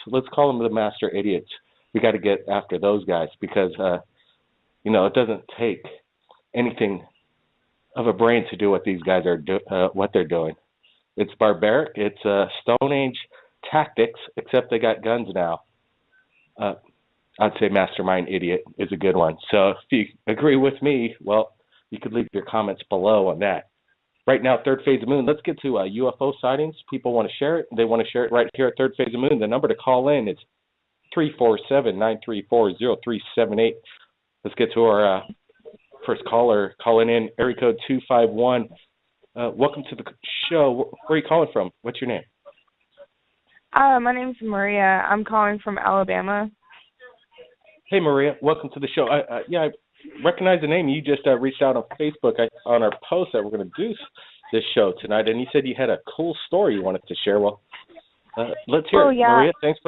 Let's call them the master idiots. We got to get after those guys because, it doesn't take anything of a brain to do what these guys are what they're doing. It's barbaric. It's Stone Age tactics, except they got guns now. I'd say mastermind idiot is a good one. So if you agree with me, well, you could leave your comments below on that. Right now, third phase of moon. Let's get to UFO sightings. People want to share it. They want to share it right here at third phase of moon. The number to call in is 347-934-0378. Let's get to our first caller calling in, area code 251. Welcome to the show. Where are you calling from? What's your name? My name's Maria. I'm calling from Alabama. Hey, Maria. Welcome to the show. I recognize the name. You just reached out on Facebook on our post that we're going to do this show tonight, and you said you had a cool story you wanted to share. Well, let's hear it. Yeah. Maria, thanks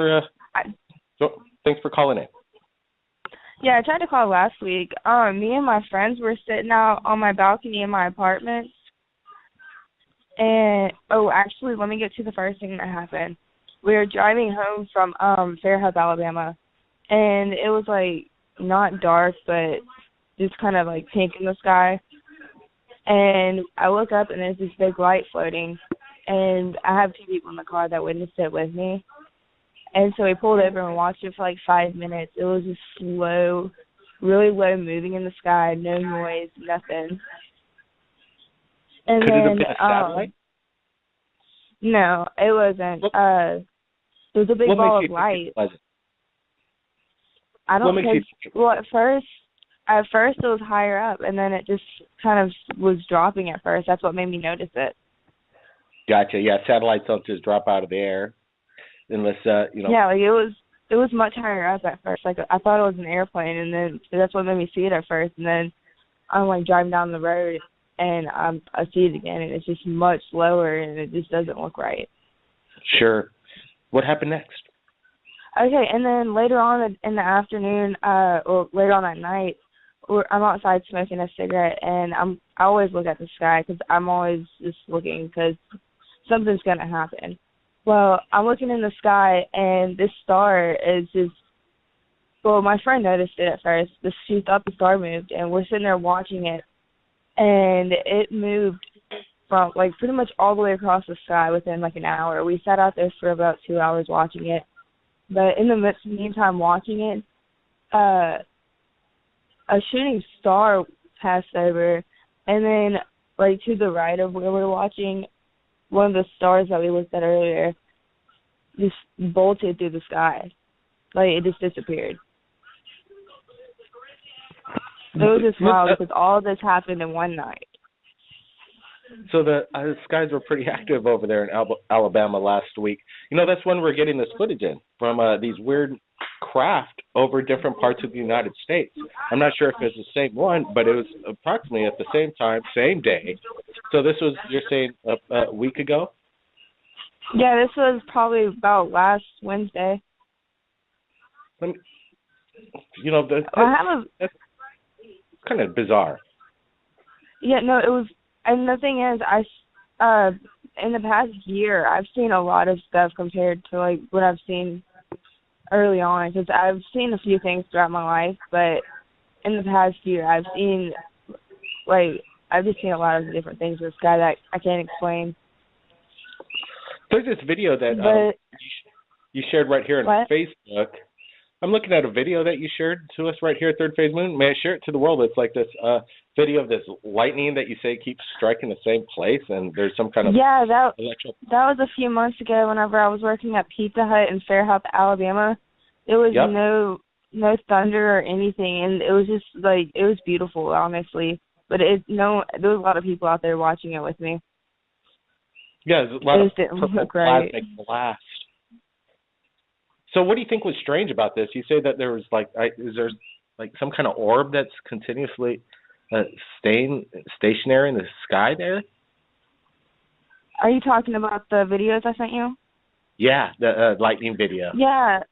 for calling in. Yeah, I tried to call last week. Me and my friends were sitting out on my balcony in my apartment. And, actually, let me get to the first thing that happened. We were driving home from Fairhope, Alabama, and it was, not dark, but just kind of, pink in the sky. And I look up, and there's this big light floating, and I have two people in the car that witnessed it with me. And so we pulled over and watched it for 5 minutes. It was just slow, really low moving in the sky, no noise, nothing. And Could then, it have been a satellite? No, it wasn't. It was a big ball of light. I don't think. Well, at first it was higher up, and then it just kind of was dropping at first. That's what made me notice it. Gotcha. Yeah, satellites don't just drop out of the air unless Yeah, it was much higher up at first. I thought it was an airplane, and then that's what made me see it at first. And then I'm driving down the road, and I see it again, and it's just much lower, and it just doesn't look right. Sure. What happened next? Okay, and then later on in the afternoon, or later on that night, I'm outside smoking a cigarette, and I always look at the sky because I'm always just looking because something's going to happen. Well, I'm looking in the sky, and this star is just, well, my friend noticed it at first. She thought the star moved, and we're sitting there watching it, and it moved from, pretty much all the way across the sky within, an hour. We sat out there for about 2 hours watching it. But in the meantime watching it, a shooting star passed over, and then, to the right of where we're watching, one of the stars that we looked at earlier just bolted through the sky. It just disappeared. It was just wild because all this happened in one night. So the skies were pretty active over there in Alabama last week. That's when we're getting this footage in from these weird craft over different parts of the United States. I'm not sure if it's the same one, but it was approximately at the same time, same day. So this was, you're saying, a week ago? Yeah, this was probably about last Wednesday. That's kind of bizarre. Yeah, no, it was. And the thing is, in the past year, I've seen a lot of stuff compared to what I've seen early on. Because I've seen a few things throughout my life, but in the past year, I've just seen a lot of different things in the sky that I can't explain. There's this video that you shared right here on Facebook. I'm looking at a video that you shared to us right here at Third Phase Moon. May I share it to the world? It's this video of this lightning that you say keeps striking the same place, and there's some kind of that was a few months ago whenever I was working at Pizza Hut in Fairhope, Alabama. There was no thunder or anything, and it was just it was beautiful, honestly. But there was a lot of people out there watching it with me. Yeah, there's a lot of purple plastic blast. So what do you think was strange about this? You say that there was is there some kind of orb that's continuously staying stationary in the sky there? Are you talking about the videos I sent you? Yeah, the lightning video. Yeah.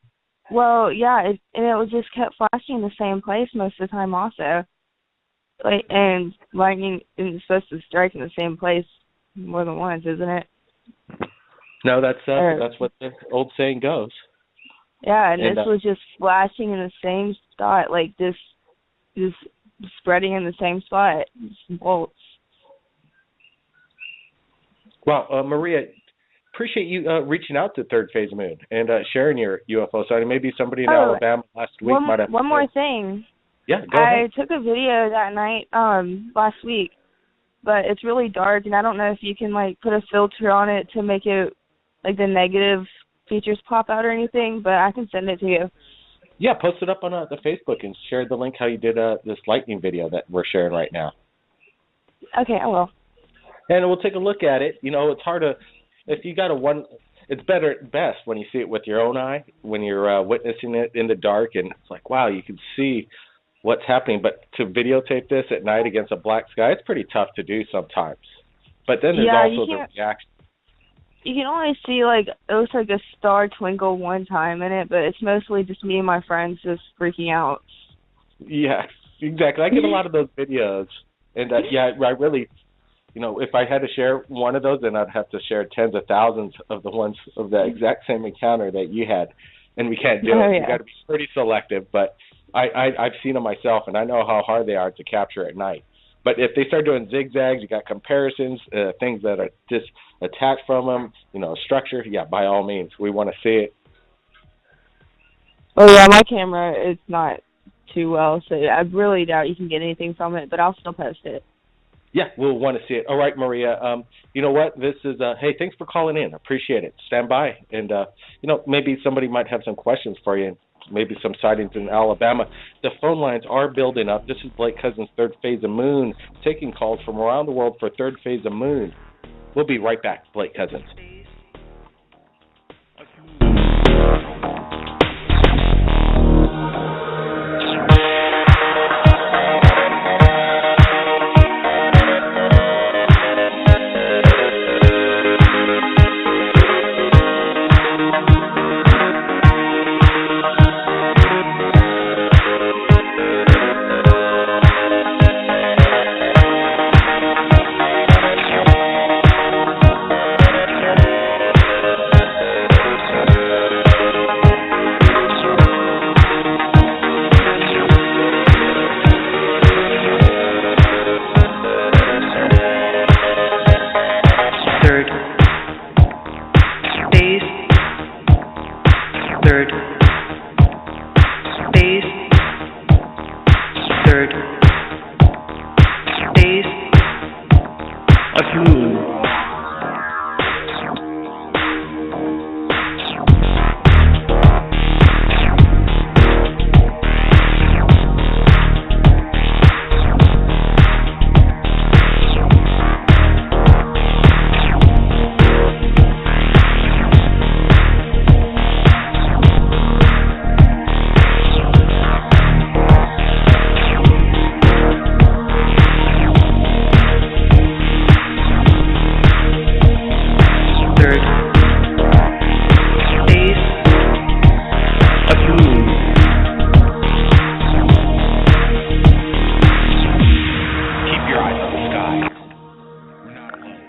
Well, yeah, and it was just kept flashing in the same place most of the time also. And lightning isn't supposed to strike in the same place more than once, isn't it? No, that's what the old saying goes. Yeah, and this was just flashing in the same spot, like this spreading in the same spot. Bolts. Well, Maria, appreciate you reaching out to Third Phase Moon and sharing your UFO sighting. Maybe somebody in Alabama last week might have. One more thing. Yeah, go ahead. I took a video that night last week, but it's really dark, and I don't know if you can like put a filter on it to make it like the negative features pop out or anything, but I can send it to you. Yeah, post it up on the Facebook and share the link how you did this lightning video that we're sharing right now. Okay, I will. And we'll take a look at it. You know, it's hard to, if you got it's best when you see it with your own eye, when you're witnessing it in the dark, and it's like, wow, you can see what's happening. But to videotape this at night against a black sky, it's pretty tough to do sometimes. But then there's also the reaction. You can only see, like, it looks like a star twinkle one time in it, but it's mostly just me and my friends just freaking out. Yeah, exactly. I get a lot of those videos. And, yeah, I really, you know, if I had to share one of those, then I'd have to share tens of thousands of the ones of the exact same encounter that you had. And we can't do it. Yeah. You got to be pretty selective. But I've seen them myself, and I know how hard they are to capture at night. But if they start doing zigzags, you got comparisons, things that are just attached from them, you know, structure, yeah, by all means, we want to see it. Oh, yeah, my camera is not too well, so I really doubt you can get anything from it, but I'll still post it. Yeah, we'll want to see it. All right, Maria, you know what? This is, hey, thanks for calling in. Appreciate it. Stand by. And, you know, maybe somebody might have some questions for you, maybe some sightings in Alabama. The phone lines are building up. This is Blake Cousins' Third Phase of Moon, taking calls from around the world for Third Phase of Moon. We'll be right back. Blake Cousins.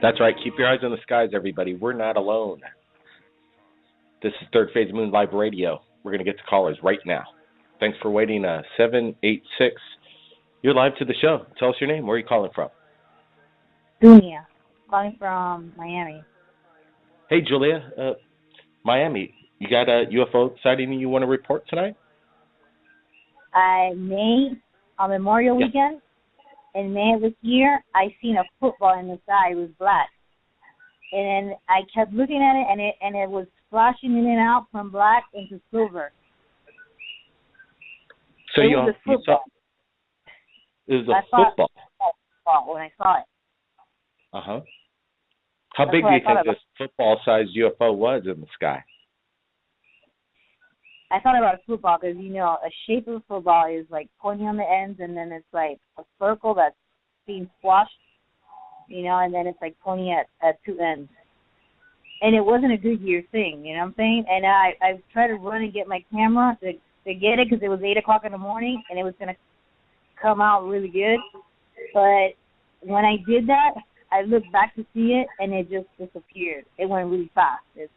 That's right. Keep your eyes on the skies, everybody. We're not alone. This is Third Phase Moon Live Radio. We're going to get to callers right now. Thanks for waiting. 786. You're live to the show. Tell us your name. Where are you calling from? Julia, calling from Miami. Hey, Julia. Miami. You got a UFO sighting you want to report tonight? May, on Memorial Weekend, in May of this year, I seen a football in the sky. It was black. And I kept looking at it, and it was flashing in and out from black into silver. So you saw it was a football? When I saw it. Uh-huh. How big do you think this football-sized UFO was in the sky? I thought about football because, you know, a shape of football is like pointing on the ends, and then it's like a circle that's being squashed, you know, and then it's like pointing at two ends. And it wasn't a Goodyear thing, you know what I'm saying? And I tried to run and get my camera to get it because it was 8 o'clock in the morning, and it was going to come out really good. But when I did that, I looked back to see it, and it just disappeared. It went really fast. It's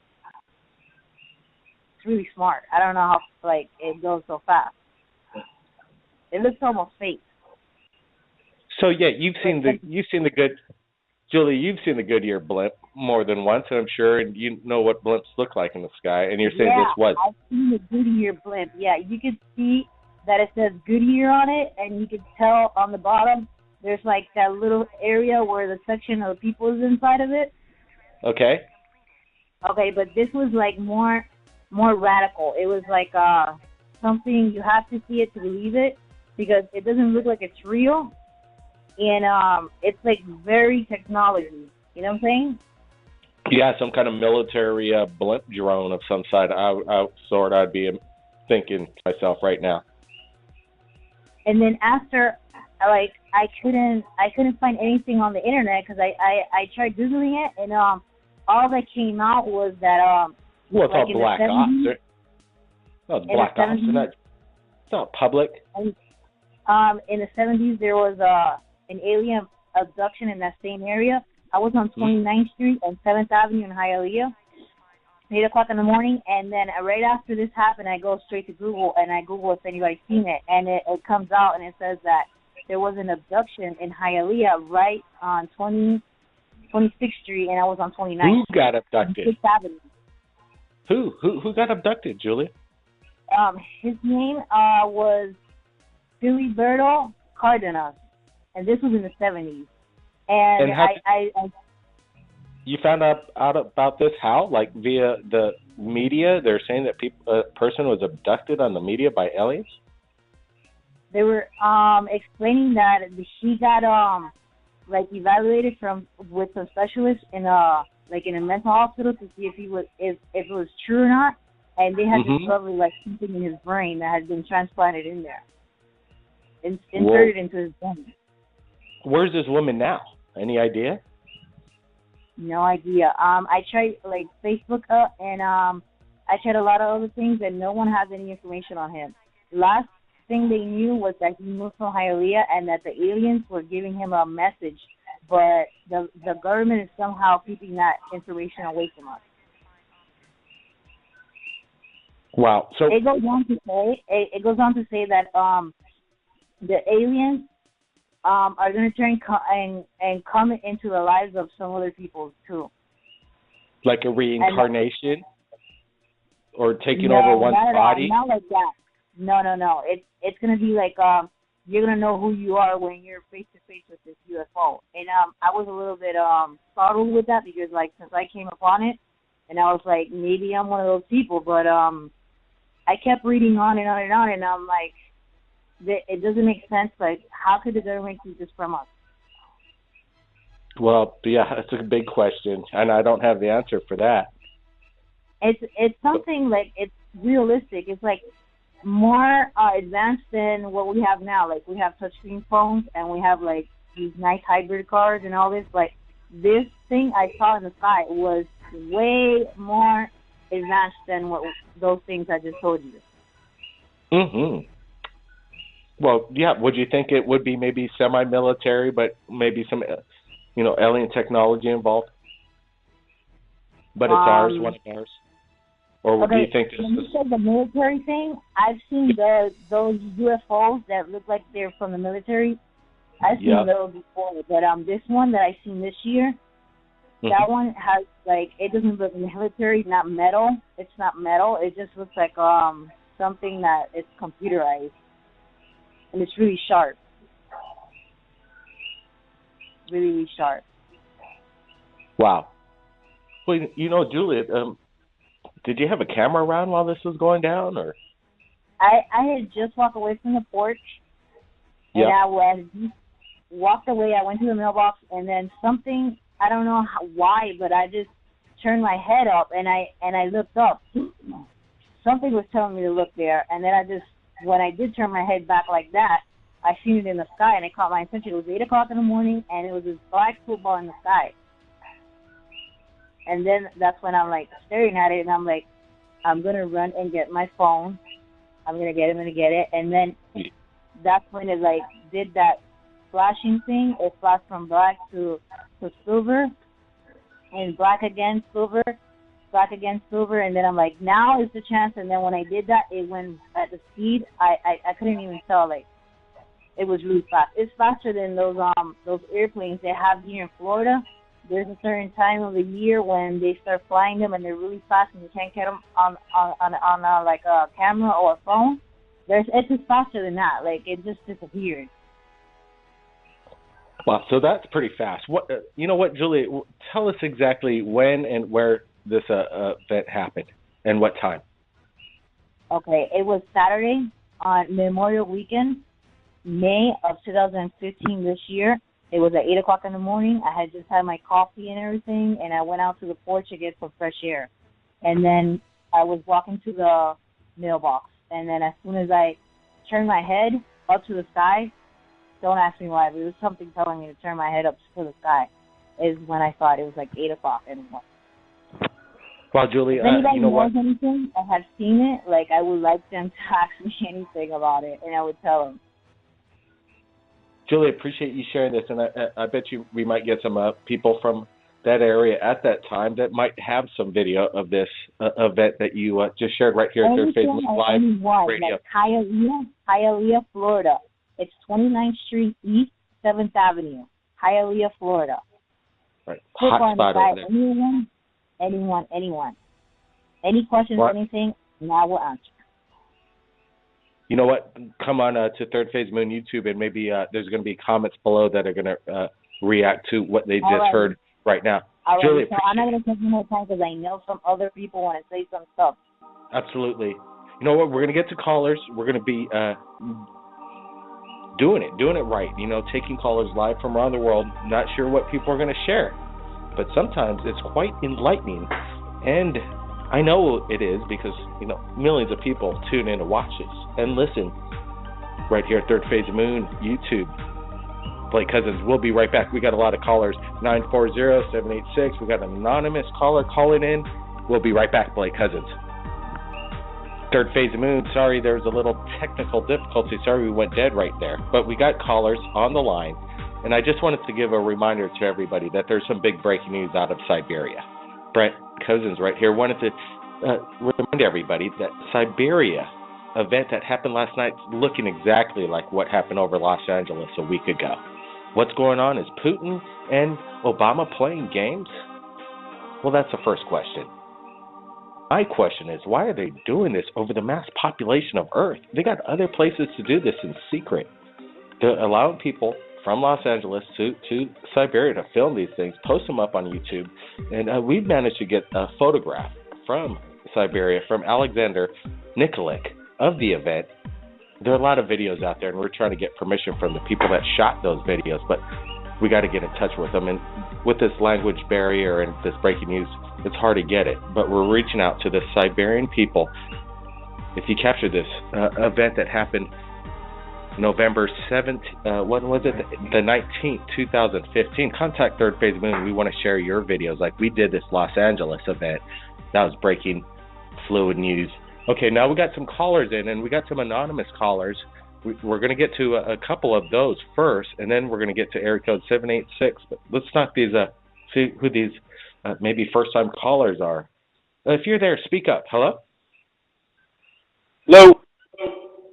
really smart. I don't know how like it goes so fast. It looks almost fake. So yeah, you've seen the good, Julie. You've seen the Goodyear blimp more than once, I'm sure, and you know what blimps look like in the sky. And you're saying this was? I've seen the Goodyear blimp. Yeah, you could see that it says Goodyear on it, and you could tell on the bottom there's like that little area where the section of the people is inside of it. Okay. Okay, but this was like more radical. It was like something you have to see it to believe it, because it doesn't look like it's real, and it's like very technology. You know what I'm saying? Yeah, some kind of military blimp drone of some sort. I'd be thinking to myself right now. And then after, like, I couldn't find anything on the internet, because I tried googling it, and all that came out was that well, it's like all black ops. No, it's black ops. It's not public. And, in the 70s, there was an alien abduction in that same area. I was on 29th Street and 7th Avenue in Hialeah, 8 o'clock in the morning, and then right after this happened, I go straight to Google, and I Google if anybody's seen it, and it comes out, and it says that there was an abduction in Hialeah right on 26th Street, and I was on 29th. Who got abducted? 6th Avenue. Who got abducted, Julia? His name was Filiberto Cardenas, and this was in the 70s. And I you found out about this how? Like via the media? They're saying that a person was abducted on the media by aliens? They were explaining that he got like evaluated with some specialists in a mental hospital to see if it was true or not, and they had discovered like something in his brain that had been transplanted in there, inserted into his brain. Where's this woman now? Any idea? No idea. I tried like Facebook and I tried a lot of other things, and no one has any information on him. Last thing they knew was that he moved from Hialeah and that the aliens were giving him a message, but the government is somehow keeping that information away from us. Wow. So it goes on to say that the aliens are going to try and come into the lives of some other people too. Like a reincarnation, or taking over one's body? Not like that. No. It's going to be like you're going to know who you are when you're face to face with this UFO. And I was a little bit startled with that, because like since I came upon it, and I was like, maybe I'm one of those people, but I kept reading on and on and on, and I'm like, it doesn't make sense. Like, how could the government keep this from us? Well, yeah, that's a big question, and I don't have the answer for that. It's something like, it's realistic. It's like more advanced than what we have now. Like, we have touchscreen phones, and we have like these nice hybrid cars and all this. Like, this thing I saw in the sky was way more advanced than what those things I just told you. Well, yeah, would you think it would be maybe semi-military, but maybe some, alien technology involved? But it's ours, one of ours? Or do you think this when you said the military thing, I've seen those UFOs that look like they're from the military. I've seen those before, but this one that I've seen this year, that one has, like, it doesn't look military, not metal. It's not metal. It just looks like something that is computerized. And it's really sharp. Really, really sharp. Wow. Well, Juliet, did you have a camera around while this was going down, or? I had just walked away from the porch, and I walked away. I went to the mailbox, and then something, I don't know why, but I just turned my head up, and I looked up. Something was telling me to look there, and then when I did turn my head back like that, I seen it in the sky, and it caught my attention. It was 8 o'clock in the morning, and it was this black football in the sky. And then that's when I'm, like, staring at it, and I'm like, I'm going to run and get my phone. I'm going to get it. And then that's when it, like, did that flashing thing. It flashed from black to silver, and black again, silver. back against silver, and then I'm like, now is the chance. And then when I did that, it went at the speed I couldn't even tell. Like, it was really fast. It's faster than those airplanes they have here in Florida. There's a certain time of the year when they start flying them, and they're really fast, and you can't get them on like a camera or a phone. It's just faster than that. Like, it just disappeared. Wow, so that's pretty fast. What you know what, Julie? Tell us exactly when and where this event happened and what time. Okay, it was Saturday on Memorial Weekend, May of 2015 this year. It was at 8 o'clock in the morning. I had just had my coffee and everything, and I went out to the porch to get some fresh air. And then I was walking to the mailbox, and then as soon as I turned my head up to the sky, don't ask me why, but it was something telling me to turn my head up to the sky, is when I thought it was like 8 o'clock in the morning. Well, Julie, if anybody you know knows what? anything and have seen it, like, I would like them to ask me anything about it, and I would tell them. Julie, appreciate you sharing this, and I bet you we might get some people from that area at that time that might have some video of this event that you just shared right here at their Facebook Live radio. Like Hialeah, Florida. It's 29th Street East, 7th Avenue, Hialeah, Florida. Right, Click hot on spot the over there. Anyone. Any questions, anything, now we'll answer. You know what? Come on to Third Phase Moon YouTube, and maybe there's going to be comments below that are going to react to what they just heard right now. All Julie, right, so I'm not going to take more time because I know some other people want to say some stuff. Absolutely. You know what? We're going to get to callers. We're going to be doing it right. You know, taking callers live from around the world. Not sure what people are going to share, but sometimes it's quite enlightening, and I know it is because, you know, millions of people tune in to watch this and listen right here at Third Phase Moon YouTube. Blake Cousins, we'll be right back. We got a lot of callers, 940-786. We got an anonymous caller calling in. We'll be right back, Blake Cousins. Third Phase Moon, sorry there's a little technical difficulty. Sorry we went dead right there. But we got callers on the line, and I just wanted to give a reminder to everybody that there's some big breaking news out of Siberia. Brent Cousins right here wanted to remind everybody that Siberia event that happened last night is looking exactly like what happened over Los Angeles a week ago. What's going on? Is Putin and Obama playing games? Well, that's the first question. My question is, why are they doing this over the mass population of Earth? They got other places to do this in secret. They're allowing people from Los Angeles to Siberia to film these things, post them up on YouTube, and we've managed to get a photograph from Siberia, from Alexander Nikolic, of the event. There are a lot of videos out there, and we're trying to get permission from the people that shot those videos, but we got to get in touch with them. And with this language barrier and this breaking news, it's hard to get it. But we're reaching out to the Siberian people. If you capture this event that happened November 7th, what was it? The 19th, 2015. Contact Third Phase Moon. We want to share your videos like we did this Los Angeles event. That was breaking fluid news. Okay, now we got some callers in, and we got some anonymous callers. We're going to get to a couple of those first, and then we're going to get to area code 786. But let's knock these see who these maybe first-time callers are. If you're there, speak up. Hello? Hello.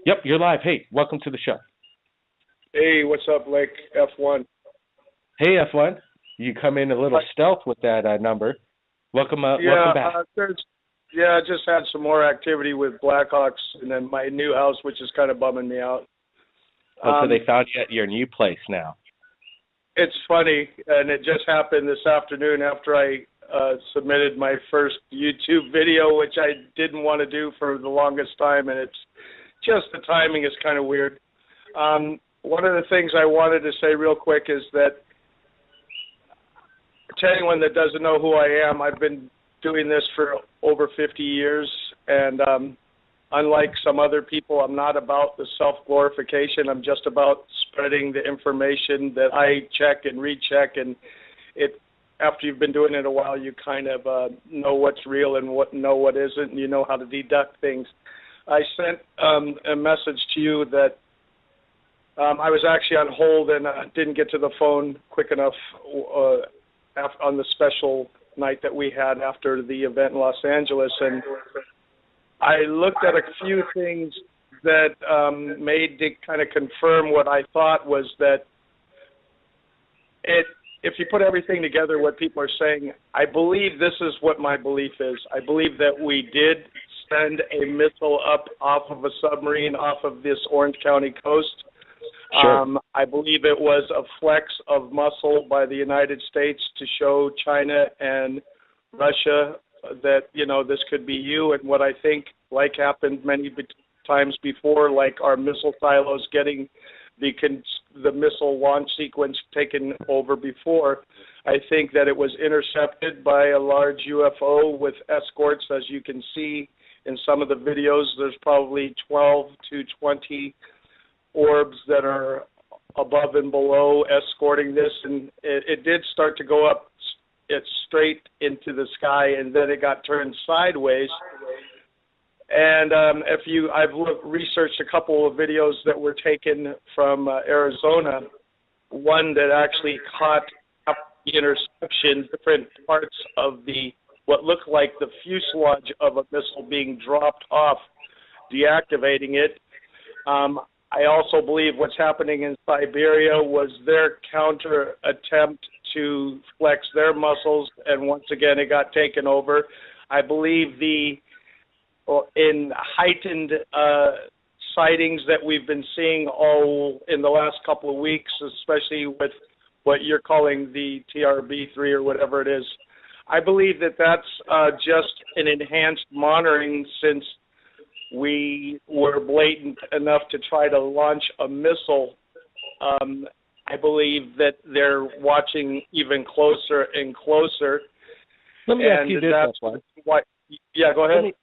Yep, you're live. Hey, welcome to the show. Hey, what's up, Blake? F1. Hey, F1. You come in a little stealth with that number. Welcome back. I just had some more activity with Blackhawks and then my new house, which is kind of bumming me out. So they found you at your new place now. It's funny, and it just happened this afternoon after I submitted my first YouTube video, which I didn't want to do for the longest time, and it's just the timing is kind of weird. One of the things I wanted to say real quick is that to anyone that doesn't know who I am, I've been doing this for over 50 years, and unlike some other people, I'm not about the self-glorification. I'm just about spreading the information that I check and recheck, and after you've been doing it a while, you kind of know what's real and what isn't, and you know how to deduct things. I sent a message to you that I was actually on hold and didn't get to the phone quick enough on the special night that we had after the event in Los Angeles, and I looked at a few things that made to kind of confirm what I thought was that if you put everything together, what people are saying, I believe this is what my belief is. I believe that we did send a missile up off of a submarine off of this Orange County coast. Sure. I believe it was a flex of muscle by the United States to show China and Russia that, you know, this could be you. And what I think, like happened many times before, like our missile silos getting the missile launch sequence taken over before, I think that it was intercepted by a large UFO with escorts. As you can see in some of the videos, there's probably 12 to 20 orbs that are above and below escorting this, and it did start to go up straight into the sky, and then it got turned sideways. And I've researched a couple of videos that were taken from Arizona, one that actually caught up the interception, different parts of what looked like the fuselage of a missile being dropped off, deactivating it. I also believe what's happening in Siberia was their counter attempt to flex their muscles, and once again it got taken over. I believe in heightened sightings that we've been seeing all in the last couple of weeks, especially with what you're calling the TRB-3 or whatever it is. I believe that that's just an enhanced monitoring, since we were blatant enough to try to launch a missile. I believe that they're watching even closer and closer. Let me ask you this. Yeah, go ahead.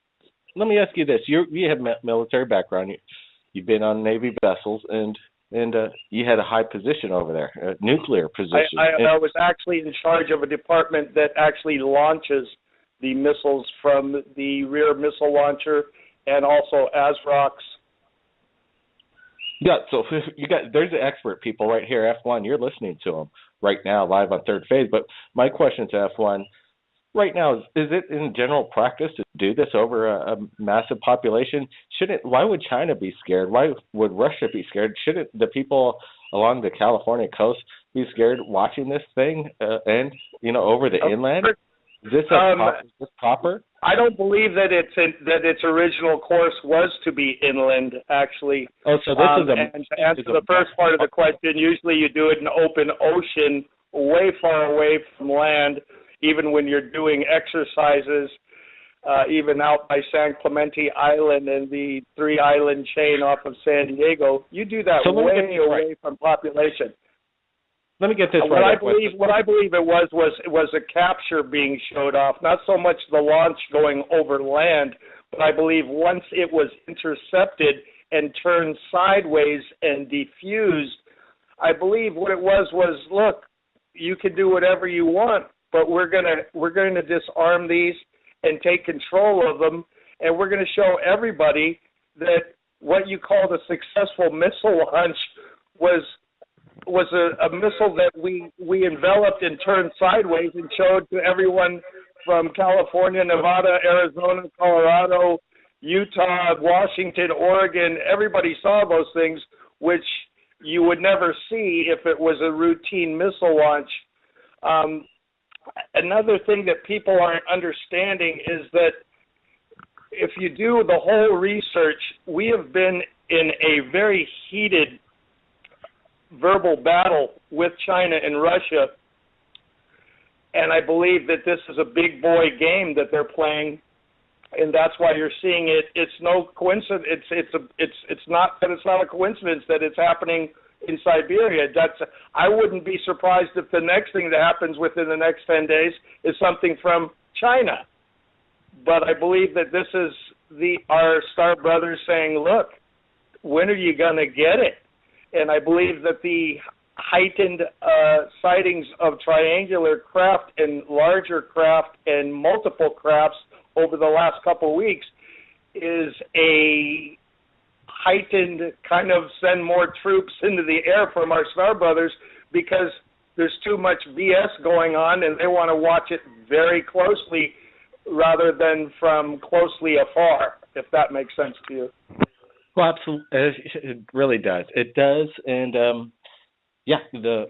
Let me ask you this. You have military background. You've been on Navy vessels, and you had a high position over there, a nuclear position. I was actually in charge of a department that actually launches the missiles from the rear missile launcher and also ASROCs. Yeah, so there's the expert people right here, F1. You're listening to them right now live on Third Phase. But my question to F1 right now is it in general practice to do this over a massive population? Why would China be scared? Why would Russia be scared? Shouldn't the people along the California coast be scared watching this thing and, over the inland? Is this proper? I don't believe that its original course was to be inland, actually. Oh, so this is and to answer the first part of the question, usually you do it in open ocean, way far away from land. Even when you're doing exercises, even out by San Clemente Island and the 3-island chain off of San Diego, you do that way away from population. Let me get this right. What I believe it was a capture being showed off, not so much the launch going over land, but I believe once it was intercepted and turned sideways and defused, I believe what it was, look, you can do whatever you want, but we're gonna disarm these and take control of them, and we're going to show everybody that what you called a successful missile launch was a missile that we enveloped and turned sideways and showed to everyone from California, Nevada, Arizona, Colorado, Utah, Washington, Oregon. Everybody saw those things, which you would never see if it was a routine missile launch. Another thing that people aren't understanding is that if you do the whole research, we have been in a very heated verbal battle with China and Russia, and I believe that this is a big boy game that they're playing, and that's why you're seeing it. It's no coincidence. It's not a coincidence that it's happening in Siberia. I wouldn't be surprised if the next thing that happens within the next 10 days is something from China. But I believe that this is our star brothers saying, look, when are you going to get it? And I believe that the heightened sightings of triangular craft and larger craft and multiple crafts over the last couple of weeks is a heightened kind of send more troops into the air from our star brothers, because there's too much BS going on, and they want to watch it very closely rather than from closely afar, if that makes sense to you. Well, absolutely, it really does. It does, and the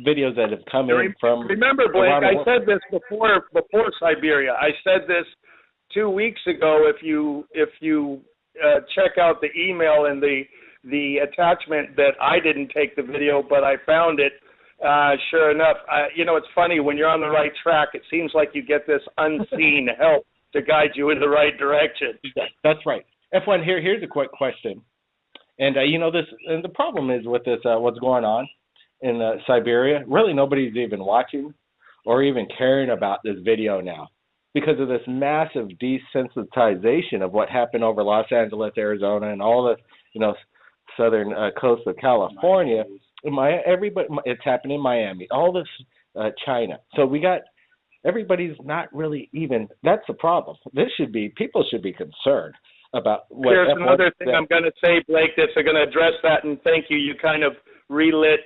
videos that have come in from. Remember, Blake, I said this before Siberia. I said this 2 weeks ago. If you check out the email and the attachment, that I didn't take the video, but I found it. Sure enough, it's funny when you're on the right track. It seems like you get this unseen help to guide you in the right direction. That's right. F1. Here's a quick question, and this, and the problem is with this, what's going on in Siberia. Really, nobody's even watching or even caring about this video now because of this massive desensitization of what happened over Los Angeles, Arizona, and all the southern coast of California. Everybody, it's happening in Miami. All this China. So we got everybody's not really even. That's the problem. People should be concerned about what. Here's another thing I'm going to say, Blake, that's going to address that, and thank you. You kind of relit.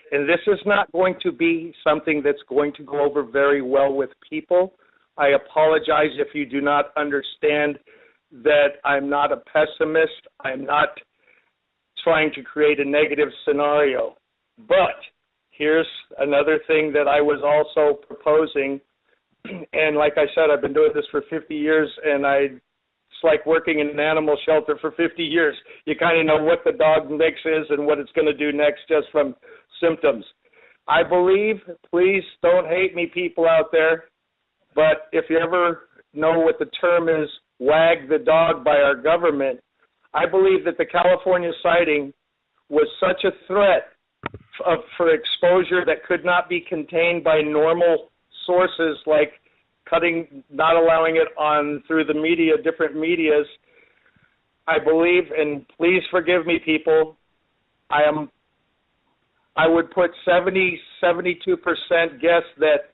And this is not going to be something that's going to go over very well with people. I apologize if you do not understand that I'm not a pessimist. I'm not trying to create a negative scenario. But here's another thing that I was also proposing. And like I said, I've been doing this for 50 years, and it's like working in an animal shelter for 50 years. You kind of know what the dog mix is and what it's going to do next just from symptoms. I believe, please don't hate me, people out there, but if you ever know what the term is, wag the dog by our government, I believe that the California sighting was such a threat for exposure that could not be contained by normal sources like not allowing it on through the media, different medias. I believe, and please forgive me, people, I would put 72% guess that